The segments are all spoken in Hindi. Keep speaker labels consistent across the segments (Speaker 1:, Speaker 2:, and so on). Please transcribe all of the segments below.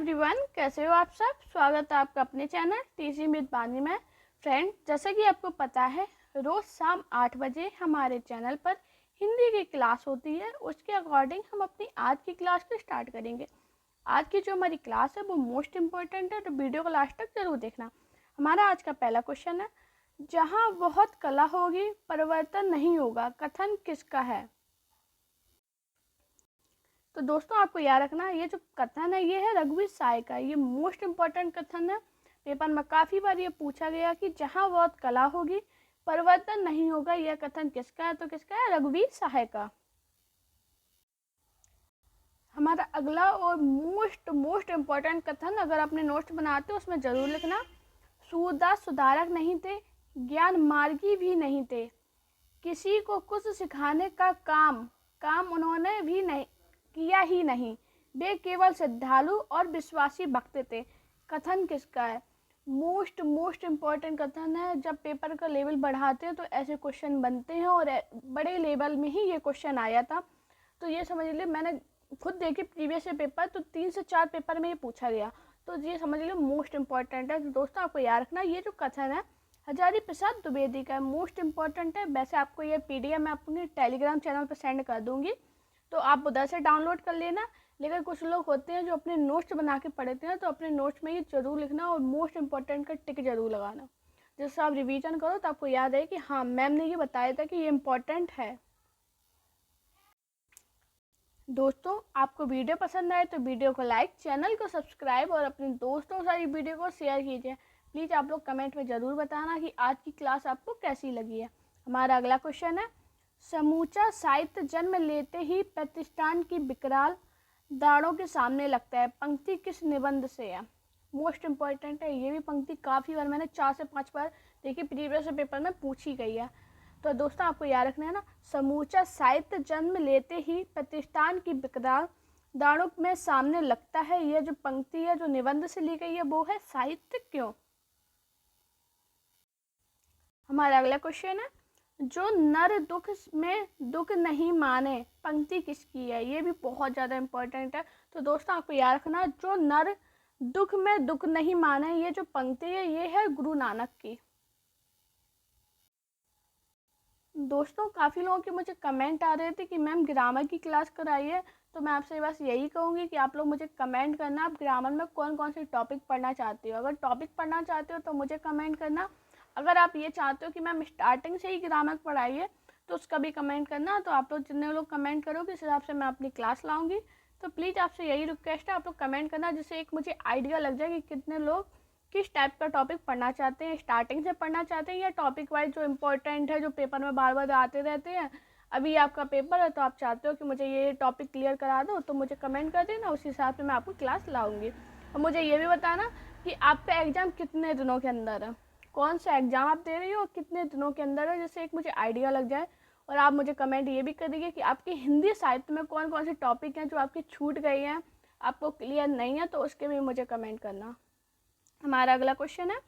Speaker 1: एवरीवन, कैसे हो आप सब। स्वागत है आपका अपने चैनल टीचिंग विद बानी में। फ्रेंड, जैसा कि आपको पता है, रोज़ शाम 8 बजे हमारे चैनल पर हिंदी की क्लास होती है। उसके अकॉर्डिंग हम अपनी आज की क्लास को स्टार्ट करेंगे। आज की जो हमारी क्लास है वो मोस्ट इम्पोर्टेंट है, तो वीडियो को लास्ट तक जरूर देखना। हमारा आज का पहला क्वेश्चन है, जहाँ बहुत कला होगी परिवर्तन नहीं होगा, कथन किसका है। तो दोस्तों, आपको याद रखना है, ये जो कथन है ये है रघुवीर सहाय का। ये मोस्ट इम्पॉर्टेंट कथन है। पेपर में काफ़ी बार ये पूछा गया कि जहाँ बहुत कला होगी परिवर्तन नहीं होगा, यह कथन किसका है। तो किसका है? रघुवीर सहाय का। हमारा अगला और मोस्ट इम्पॉर्टेंट कथन, अगर आपने नोट्स बनाते हो उसमें ज़रूर लिखना। सूरदास सुधारक नहीं थे, ज्ञान मार्गी भी नहीं थे, किसी को कुछ सिखाने का काम उन्होंने भी नहीं किया ही नहीं, वे केवल श्रद्धालु और विश्वासी भक्त थे। कथन किसका है? मोस्ट इम्पॉर्टेंट कथन है। जब पेपर का लेवल बढ़ाते हैं तो ऐसे क्वेश्चन बनते हैं, और बड़े लेवल में ही ये क्वेश्चन आया था। तो ये समझ लीजिए, मैंने खुद देखे प्रीवियस पेपर, तो 3 से 4 पेपर में ये पूछा गया। तो ये समझ लीजिए मोस्ट इम्पॉर्टेंट है। तो दोस्तों, आपको याद रखना, ये जो कथन है हजारी प्रसाद द्विवेदी का मोस्ट इम्पॉर्टेंट है। वैसे आपको ये PDF मैं अपने टेलीग्राम चैनल पर सेंड कर दूंगी, तो आप उधर से डाउनलोड कर लेना। लेकिन कुछ लोग होते हैं जो अपने नोट्स बना के पढ़ते हैं, तो अपने नोट्स में ये जरूर लिखना और मोस्ट इम्पॉर्टेंट का टिक जरूर लगाना, जिससे आप रिवीजन करो तो आपको याद है कि हाँ, मैम ने ये बताया था कि ये इम्पॉर्टेंट है। दोस्तों, आपको वीडियो पसंद आए तो वीडियो को लाइक, चैनल को सब्सक्राइब और अपने दोस्तों के साथ वीडियो को शेयर कीजिए। प्लीज़ आप लोग कमेंट में ज़रूर बताना कि आज की क्लास आपको कैसी लगी है। हमारा अगला क्वेश्चन है, समूचा साहित्य जन्म लेते ही प्रतिष्ठान की विकराल दाढ़ों के सामने लगता है, पंक्ति किस निबंध से है। मोस्ट इम्पॉर्टेंट है। ये भी पंक्ति काफ़ी बार मैंने 4 से 5 बार देखी, प्रीवियस पेपर में पूछी गई है। तो दोस्तों, आपको याद रखना है ना, समूचा साहित्य जन्म लेते ही प्रतिष्ठान की विकराल दाढ़ों में सामने लगता है, यह जो पंक्ति है जो निबंध से ली गई है वो है साहित्य क्यों। हमारा अगला क्वेश्चन है, जो नर दुख में दुख नहीं माने, पंक्ति किसकी है। ये भी बहुत ज़्यादा इम्पोर्टेंट है। तो दोस्तों, आपको याद रखना, जो नर दुख में दुख नहीं माने, ये जो पंक्ति है ये है गुरु नानक की। दोस्तों, काफ़ी लोगों के मुझे कमेंट आ रहे थे कि मैम ग्रामर की क्लास कराइए। तो मैं आपसे बस यही कहूँगी कि आप लोग मुझे कमेंट करना, आप ग्रामर में कौन कौन से टॉपिक पढ़ना चाहते हो। अगर टॉपिक पढ़ना चाहते हो तो मुझे कमेंट करना। अगर आप ये चाहते हो कि मैम स्टार्टिंग से ही ग्रामर पढ़ाइए तो उसका भी कमेंट करना। तो आप लोग जितने लोग कमेंट करोगे उस हिसाब से मैं अपनी क्लास लाऊँगी। तो प्लीज़ आपसे यही रिक्वेस्ट है, आप लोग कमेंट करना, जिससे एक मुझे आइडिया लग जाए कि कितने लोग किस टाइप का टॉपिक पढ़ना चाहते हैं। स्टार्टिंग से पढ़ना चाहते हैं या टॉपिक वाइज जो इम्पोर्टेंट है, जो पेपर में बार बार आते रहते हैं। अभी आपका पेपर है तो आप चाहते हो कि मुझे ये टॉपिक क्लियर करा दो, तो मुझे कमेंट कर देना, उस हिसाब से मैं आपको क्लास लाऊंगी। और मुझे ये भी बताना कि आपका एग्ज़ाम कितने दिनों के अंदर है, कौन सा एग्ज़ाम आप दे रही हो और कितने दिनों के अंदर है, जिससे एक मुझे आइडिया लग जाए। और आप मुझे कमेंट ये भी कर दीजिए कि आपकी हिंदी साहित्य में कौन कौन से टॉपिक हैं जो आपकी छूट गई हैं, आपको क्लियर नहीं है, तो उसके भी मुझे कमेंट करना। हमारा अगला क्वेश्चन है,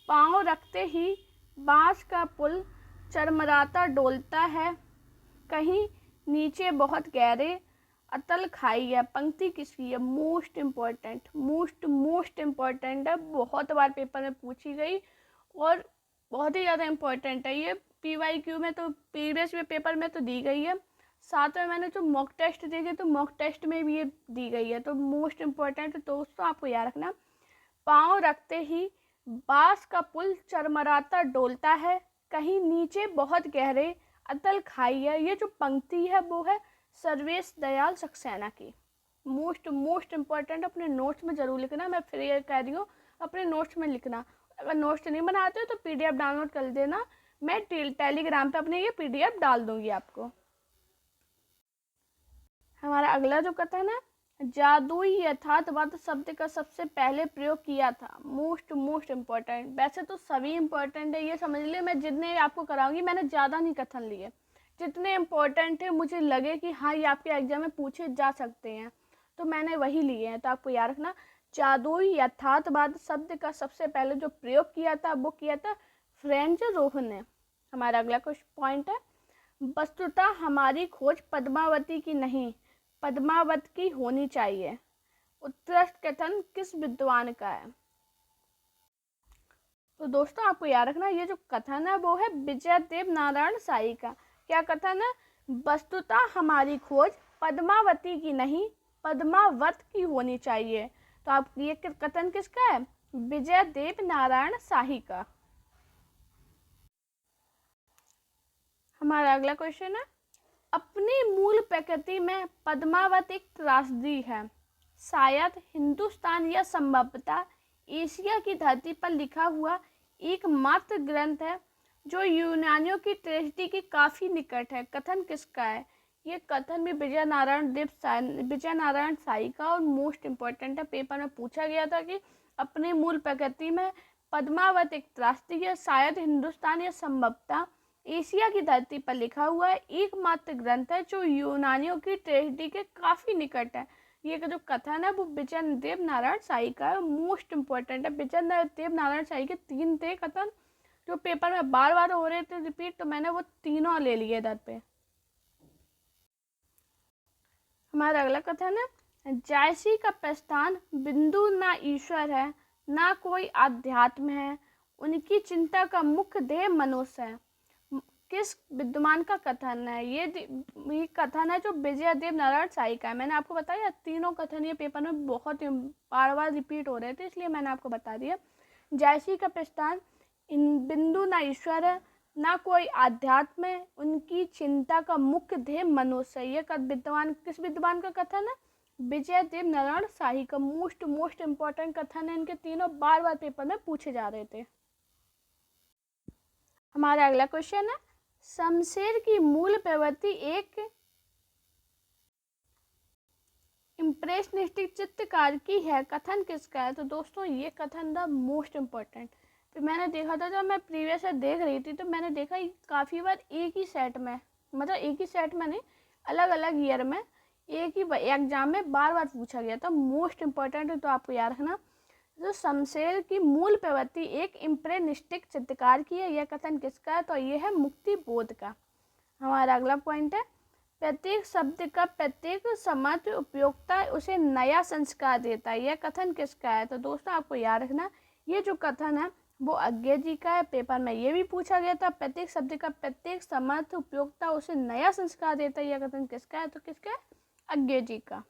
Speaker 1: पाँव रखते ही बांस का पुल चरमराता डोलता है, कहीं नीचे बहुत गहरे अतल खाई है, पंक्ति किसकी है। मोस्ट इम्पॉर्टेंट है। बहुत बार पेपर में पूछी गई और बहुत ही ज़्यादा इम्पोर्टेंट है। ये PYQ में तो प्रीवियस पेपर में तो दी गई है, साथ में मैंने जो मॉक टेस्ट दिए थे तो मॉक टेस्ट में भी ये दी गई है। तो मोस्ट इम्पॉर्टेंट है दोस्तों, आपको याद रखना, पाँव रखते ही बांस का पुल चरमराता डोलता है, कहीं नीचे बहुत गहरे अतल खाई है। ये जो पंक्ति है वो है सर्वेश दयाल सक्सेना की। मोस्ट इम्पॉर्टेंट, अपने नोट्स में ज़रूर लिखना। मैं फिर ये कह रही हूँ, अपने नोट्स में लिखना। अगर नोट्स नहीं बनाते हो तो PDF डाउनलोड कर देना, मैं टेलीग्राम पे अपने ये PDF डाल दूँगी आपको। हमारा अगला जो कथन है, जादुई यथार्थवाद शब्द का सबसे पहले प्रयोग किया था। Most important. वैसे तो सभी इम्पोर्टेंट है, ये समझ लिए मैं जितने आपको कराऊंगी मैंने ज़्यादा नहीं कथन लिए, जितने इम्पोर्टेंट है मुझे लगे कि हाँ ये आपके एग्जाम में पूछे जा सकते हैं तो मैंने वही लिए हैं। तो आपको याद रखना, जादुई यथार्थवाद शब्द का सबसे पहले जो प्रयोग किया था वो किया था फ्रेंच रोहन ने। हमारा अगला पॉइंट है, वस्तुतः हमारी खोज पद्मावती की नहीं, पद्मावत की होनी चाहिए। उत्कृष्ट कथन किस विद्वान का है? तो दोस्तों आपको याद रखना, ये जो कथन है वो है विजयदेव नारायण शाही का। क्या कथन है? वस्तुतः हमारी खोज पद्मावती की नहीं, पद्मावत की होनी चाहिए। तो आप ये कथन किसका है? विजयदेव नारायण शाही का। हमारा अगला क्वेश्चन है, अपनी मूल प्रकृति में पद्मावत एक त्रासदी है। शायद हिंदुस्तान या संभवतः एशिया की धरती पर लिखा हुआ एकमात्र ग्रंथ है जो यूनानियों की ट्रेजेडी के काफी निकट है। कथन किसका है? ये कथन भी विजय नारायण शाही का, और मोस्ट इम्पोर्टेंट है, पेपर में पूछा गया था कि अपने मूल प्रकृति में पद्मावत एक त्रासदी है, शायद हिंदुस्तान या संभवतः एशिया की धरती पर लिखा हुआ है एकमात्र ग्रंथ है जो यूनानियों की ट्रेजेडी के काफी निकट है। ये जो कथन है वो विजयदेव नारायण शाही का है, मोस्ट इम्पोर्टेंट है। विजयदेव नारायण शाही के 3 थे कथन जो पेपर में बार बार हो रहे थे रिपीट, तो मैंने वो तीनों ले लिए इधर पे। हमारा अगला कथन है, जायसी का प्रस्थान बिंदु ना ईश्वर है ना कोई आध्यात्म है, उनकी चिंता का मुख्य ध्येय मनुष्य है। किस विद्वान का कथन है? ये कथन है जो विजयदेव नारायण शाही का है। मैंने आपको बताया तीनों कथन ये पेपर में बहुत बार बार रिपीट हो रहे थे, इसलिए मैंने आपको बता दिया। जायसी का प्रस्थान बिंदु ना ईश्वर है ना कोई आध्यात्म है, उनकी चिंता का मुख्य ध्येय मनुष्य है। ये विद्वान किस विद्वान का कथन है? विजयदेव नारायण शाही का। मोस्ट इम्पोर्टेंट कथन है, इनके तीनों बार बार पेपर में पूछे जा रहे थे। हमारा अगला क्वेश्चन है, शमशेर की मूल प्रवृत्ति एक इम्प्रेशनिस्टिक चित्रकार की है। कथन किसका है? तो दोस्तों ये कथन था मोस्ट इम्पोर्टेंट। फिर मैंने देखा था जब मैं प्रीवियस ईयर देख रही थी तो मैंने देखा काफ़ी बार एक ही सेट में, मतलब एक ही सेट में नहीं, अलग अलग ईयर में एक ही एग्जाम में बार बार पूछा गया था। मोस्ट इम्पोर्टेंट है, तो आपको याद रखना। जो शमशेर की मूल प्रवृत्ति एक इम्प्रेशनिस्टिक चित्रकार की है, यह कथन किसका है? तो ये है मुक्ति बोध का। हमारा अगला पॉइंट है, प्रत्येक शब्द का प्रत्येक समर्थ उपयोक्ता उसे नया संस्कार देता है। यह कथन किसका है? तो दोस्तों आपको याद रखना, ये जो कथन है वो अज्ञे जी का है। पेपर में ये भी पूछा गया था, प्रत्येक शब्द का प्रत्येक समर्थ उपयोक्ता उसे नया संस्कार देता है। यह कथन किसका है? तो किसका है? अज्ञे जी का।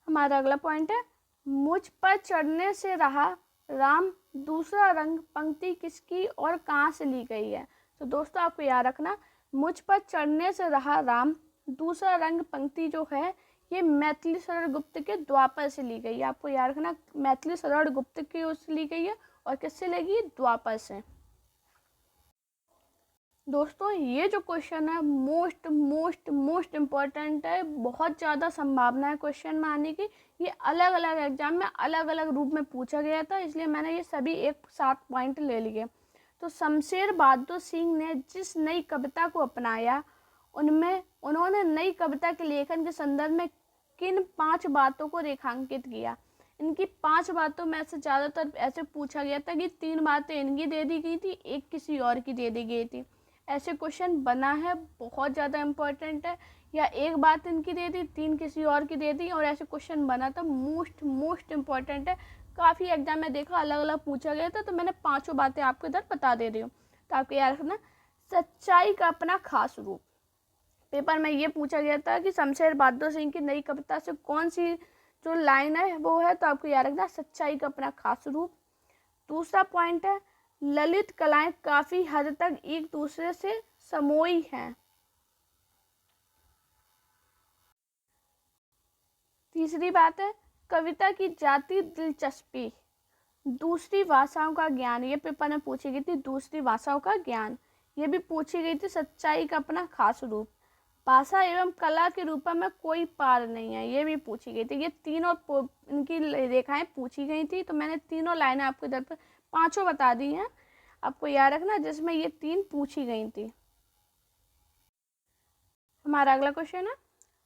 Speaker 1: हमारा अगला पॉइंट है, मुझ पर चढ़ने से रहा राम दूसरा रंग पंक्ति किसकी और कहाँ से ली गई है? तो दोस्तों आपको याद रखना, मुझ पर चढ़ने से रहा राम दूसरा रंग पंक्ति जो है ये मैथिली शरण गुप्त के द्वापर से ली गई है। आपको याद रखना, मैथिली शरण गुप्त की उससे ली गई है और किससे लेगी? द्वापर से। दोस्तों ये जो क्वेश्चन है मोस्ट इम्पॉर्टेंट है, बहुत ज़्यादा संभावना है क्वेश्चन में आने की। ये अलग अलग एग्जाम में अलग अलग रूप में पूछा गया था, इसलिए मैंने ये सभी एक साथ पॉइंट ले लिए। तो शमशेर बहादुर सिंह ने जिस नई कविता को अपनाया उन्होंने नई कविता के लेखन के संदर्भ में किन 5 बातों को रेखांकित किया? इनकी 5 बातों में से ज़्यादातर ऐसे पूछा गया था कि 3 बातें इनकी दे दी गई थी, एक किसी और की दे दी गई थी। ऐसे क्वेश्चन बना है, बहुत ज़्यादा इम्पोर्टेंट है। या एक बात इनकी दे दी, 3 किसी और की दे दी, और ऐसे क्वेश्चन बना था। मोस्ट इम्पोर्टेंट है, काफ़ी एग्जाम में देखा अलग अलग पूछा गया था, तो मैंने 5 बातें आपको इधर बता दे रही हूँ। तो आपको याद रखना, सच्चाई का अपना खास रूप। पेपर में ये पूछा गया था कि शमशेर बहादुर सिंह की नई कविता से कौन सी जो लाइन है वो है, तो आपको याद रखना, सच्चाई का अपना खास रूप। दूसरा पॉइंट है, ललित कलाएं काफी हद तक एक दूसरे से समोई हैं। तीसरी बात है, कविता की जाती दिलचस्पी। दूसरी भाषाओं का ज्ञान, ये पेपर में पूछी गई थी, दूसरी भाषाओं का ज्ञान। ये भी पूछी गई थी, सच्चाई का अपना खास रूप। भाषा एवं कला के रूप में कोई पार नहीं है, ये भी पूछी गई थी। ये तीनों इनकी रेखाएं पूछी गई थी, तो मैंने तीनों लाइनें आपको इधर पर 5 बता दी हैं, आपको याद रखना, जिसमें ये 3 पूछी गई थी। हमारा अगला क्वेश्चन है,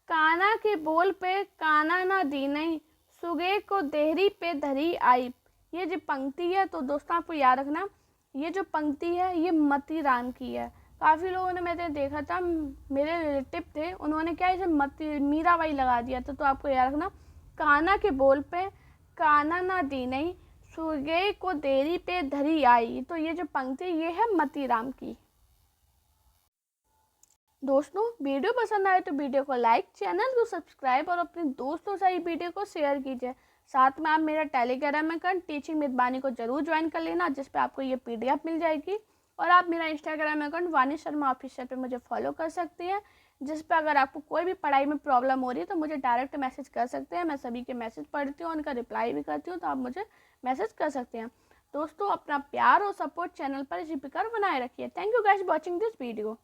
Speaker 1: काना के बोल पे काना ना दी नहीं, सुगे को देहरी पे धरी आई। ये जो पंक्ति है, तो दोस्तों आपको याद रखना, ये जो पंक्ति है ये मती राम की है। काफ़ी लोगों ने मैंने देखा था, मेरे रिलेटिव थे, उन्होंने क्या इसे मीराबाई लगा दिया था। तो आपको याद रखना, काना के बोल पे काना ना दी नहीं, सूगे को देरी पे धरी आई। तो ये जो पंक्ति ये है मतीराम की। दोस्तों वीडियो पसंद आए तो वीडियो को लाइक, चैनल को सब्सक्राइब और अपने दोस्तों से वीडियो को शेयर कीजिए। साथ में आप मेरा टेलीग्राम अकाउंट टीचिंग विद वानी को जरूर ज्वाइन कर लेना, जिस पे आपको ये PDF मिल जाएगी। और आप मेरा इंस्टाग्राम अकाउंट वानी शर्मा ऑफिशियल पे मुझे फॉलो कर सकती हैं, जिस पे अगर आपको कोई भी पढ़ाई में प्रॉब्लम हो रही है तो मुझे डायरेक्ट मैसेज कर सकते हैं। मैं सभी के मैसेज पढ़ती हूँ, उनका रिप्लाई भी करती हूँ, तो आप मुझे मैसेज कर सकते हैं। दोस्तों अपना प्यार और सपोर्ट चैनल पर इसी प्रकार बनाए रखिए। Thank you guys watching this video.